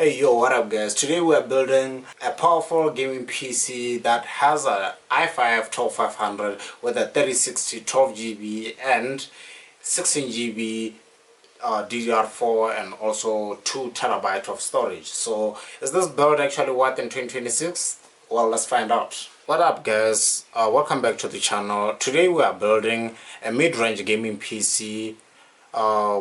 Hey yo, what up guys? Today we are building a powerful gaming PC that has a i5 12500 with a 3060 12GB and 16GB DDR4 and also 2 TB of storage. So is this build actually worth in 2026? Well, let's find out. What up guys? Welcome back to the channel. Today we are building a mid-range gaming PC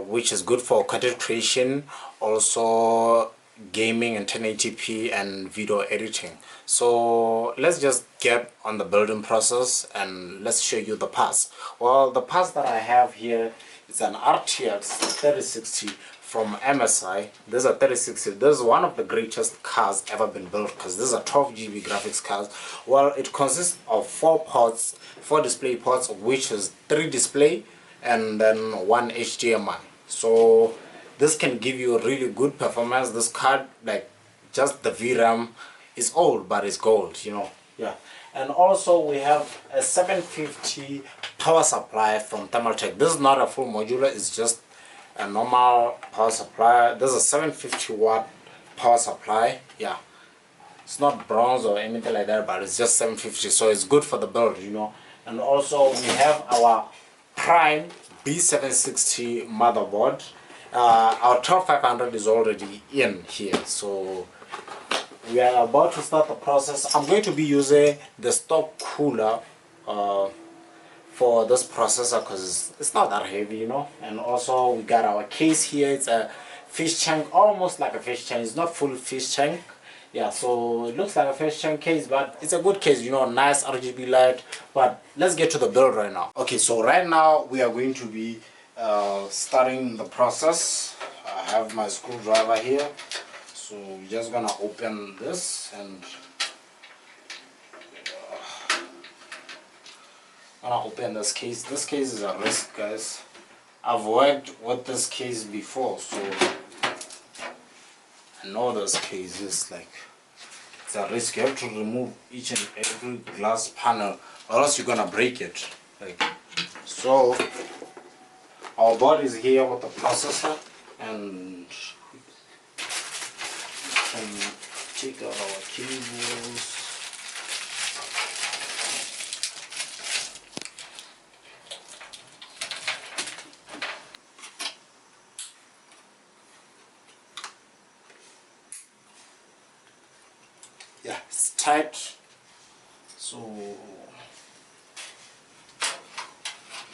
which is good for content creation, also gaming in 1080p and video editing. So let's just get on the building process and let's show you the parts. Well, the parts that I have here is an RTX 3060 from MSI. This is a 3060. This is one of the greatest cards ever been built because this is a 12GB graphics card. Well, it consists of 4 ports, 4 display ports, which is 3 display and then 1 HDMI. So this can give you a really good performance. This card, like, just the VRAM is old but it's gold, you know. Yeah. And also we have a 750 power supply from Thermaltake. This is not a full modular, it's just a normal power supply. This is a 750 watt power supply. Yeah, it's not bronze or anything like that, but it's just 750, so it's good for the build, you know. And also we have our Prime B760 motherboard. Our 12500 is already in here, so we are about to start the process. I'm going to be using the stock cooler for this processor because it's not that heavy, you know. And also we got our case here. It's a fish tank, almost like a fish tank. It's not full fish tank. Yeah, so it looks like a fish tank case, but it's a good case, you know, nice RGB light. But let's get to the build right now. Okay, so right now we are going to be starting the process. I have my screwdriver here, so we're just gonna open this and gonna open this case. This case is a risk, guys. I've worked with this case before, so I know this case is like, it's a risk. You have to remove each and every glass panel or else you're gonna break it. Like so. Our board is here with the processor, and we can take out our cables. Yeah, it's tight, so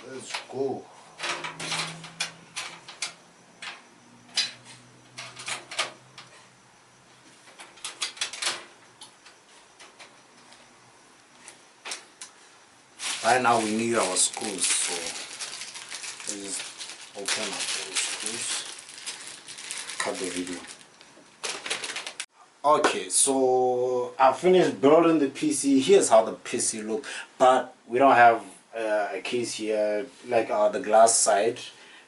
let's go. Right now we need our screws, so let's just open up those screws, cut the video. Okay, so I finished building the PC. Here's how the PC looks, but we don't have a case here, like the glass side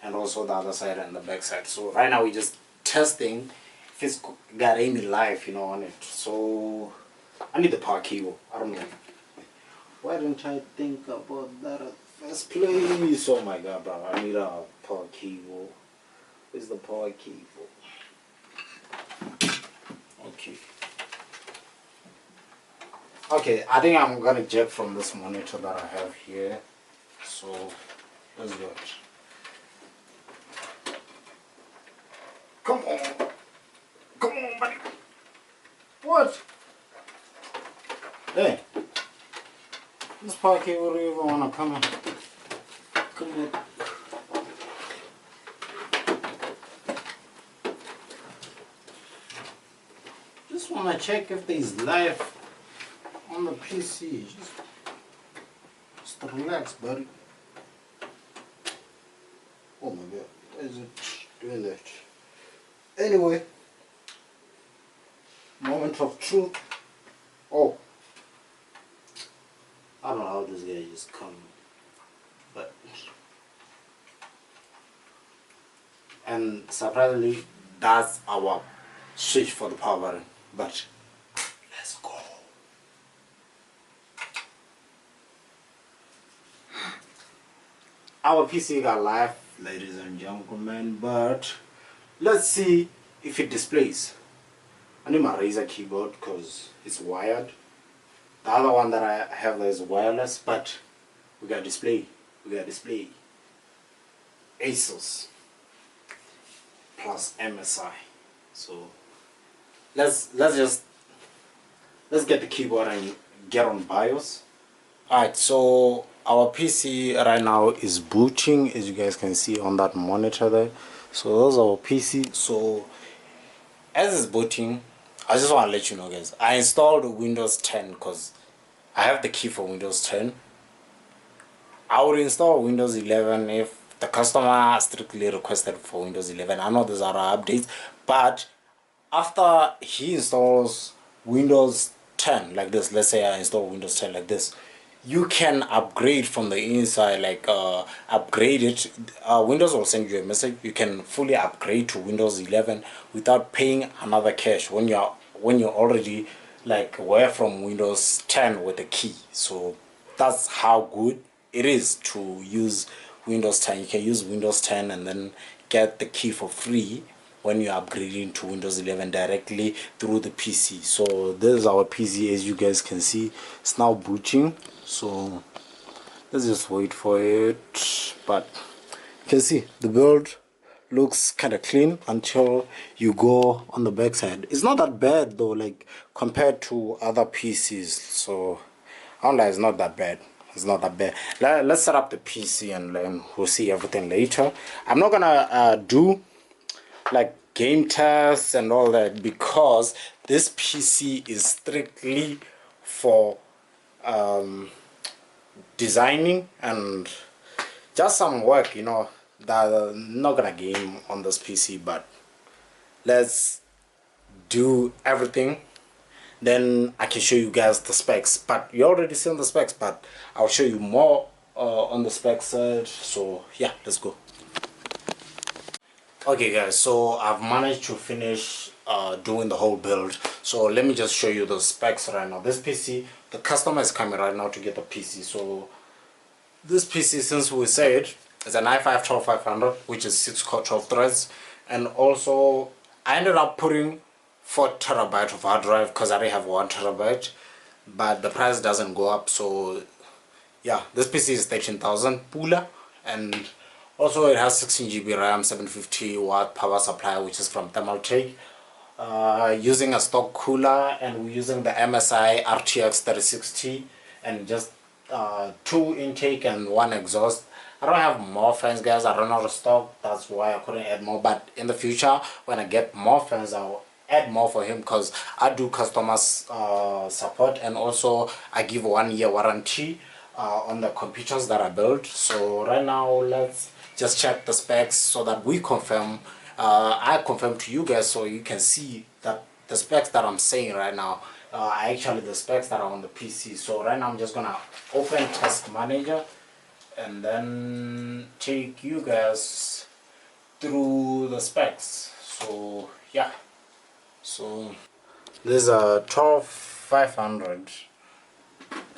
and also the other side and the back side. So right now we're just testing if it's got any life, you know, on it. So I need the power cable. I don't know. Why didn't I think about that at first place? Oh my god, bro. I need a power cable. Where's the power cable? Okay. Okay, I think I'm gonna jack from this monitor that I have here. So let's do it. Come on. Come on, buddy. What? Hey. This power cable don't even wanna come in. Come on. Just wanna check if there's life on the PC. Just relax, buddy. Oh my god, why is it doing that? Anyway, moment of truth. Oh. I don't know how this guy just come, but and surprisingly that's our switch for the power button. But let's go. Our PC got live, ladies and gentlemen, but let's see if it displays. I need my Razer keyboard because it's wired. The other one that I have is wireless, but we got display. ASUS plus MSI. So let's get the keyboard and get on BIOS. Alright, so our PC right now is booting, as you guys can see on that monitor there. So those are our PC. So as it's booting, I just want to let you know, guys, I installed Windows 10 because I have the key for Windows 10. I would install Windows 11 if the customer strictly requested for Windows 11. I know there's other updates, but after he installs Windows 10 like this, let's say I install Windows 10 like this, you can upgrade from the inside, like upgrade it. Windows will send you a message. You can fully upgrade to Windows 11 without paying another cash when you're already like away from Windows 10 with the key. So that's how good it is to use Windows 10. You can use Windows 10 and then get the key for free when you're upgrading to Windows 11 directly through the PC. So this is our PC, as you guys can see. It's now booting, so let's just wait for it. But you can see the build looks kind of clean until you go on the backside. It's not that bad though, like compared to other PCs. So honestly, it's not that bad. It's not that bad. Let's set up the PC and then we'll see everything later. I'm not gonna do like game tests and all that because this PC is strictly for designing and just some work, you know, that I'm not gonna game on this PC. But let's do everything, then I can show you guys the specs. But you already seen the specs, but I'll show you more on the specs side. So yeah, let's go. Okay guys, so I've managed to finish doing the whole build. So let me just show you the specs right now. This PC, the customer is coming right now to get the PC. So this PC, since we said, is an i5-12500, which is 6-core 12 threads. And also I ended up putting 4 terabyte of hard drive because I already have 1 terabyte, but the price doesn't go up. So yeah, this PC is 13,000 Pula, and also it has 16 GB RAM, 750 watt power supply, which is from Thermaltake. Using a stock cooler, and we're using the MSI RTX 3060, and just 2 intake and 1 exhaust. I don't have more fans, guys. I run out of stock. That's why I couldn't add more. But in the future, when I get more fans, I'll add more for him because I do customer support, and also I give 1-year warranty on the computers that I build. So right now, let's just check the specs so that we confirm. I confirm to you guys so you can see that the specs that I'm saying right now are actually the specs that are on the PC. So right now I'm just gonna open Task Manager and then take you guys through the specs. So yeah, so this is a 12500,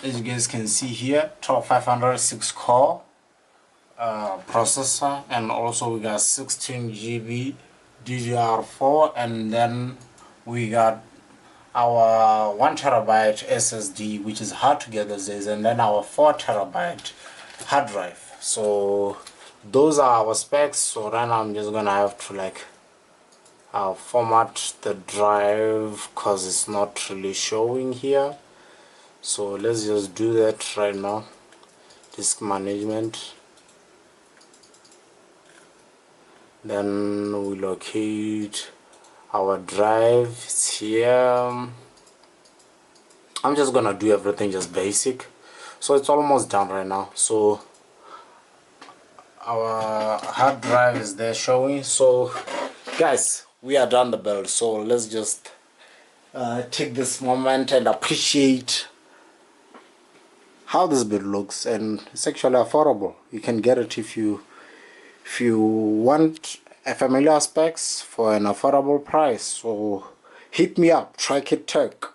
as you guys can see here, 12500 6-core processor, and also we got 16 GB DDR4, and then we got our 1 terabyte SSD, which is hard to get these days, and then our 4 terabyte hard drive. So those are our specs. So right now I'm just gonna have to like format the drive because it's not really showing here. So let's just do that right now. Disk management, then we locate our drive. It's here. I'm just gonna do everything just basic. So it's almost done right now. So our hard drive is there showing. So guys, we are done the build. So let's just take this moment and appreciate how this build looks, and it's actually affordable. You can get it if you want a familiar specs for an affordable price. So hit me up, Try Kit Tech.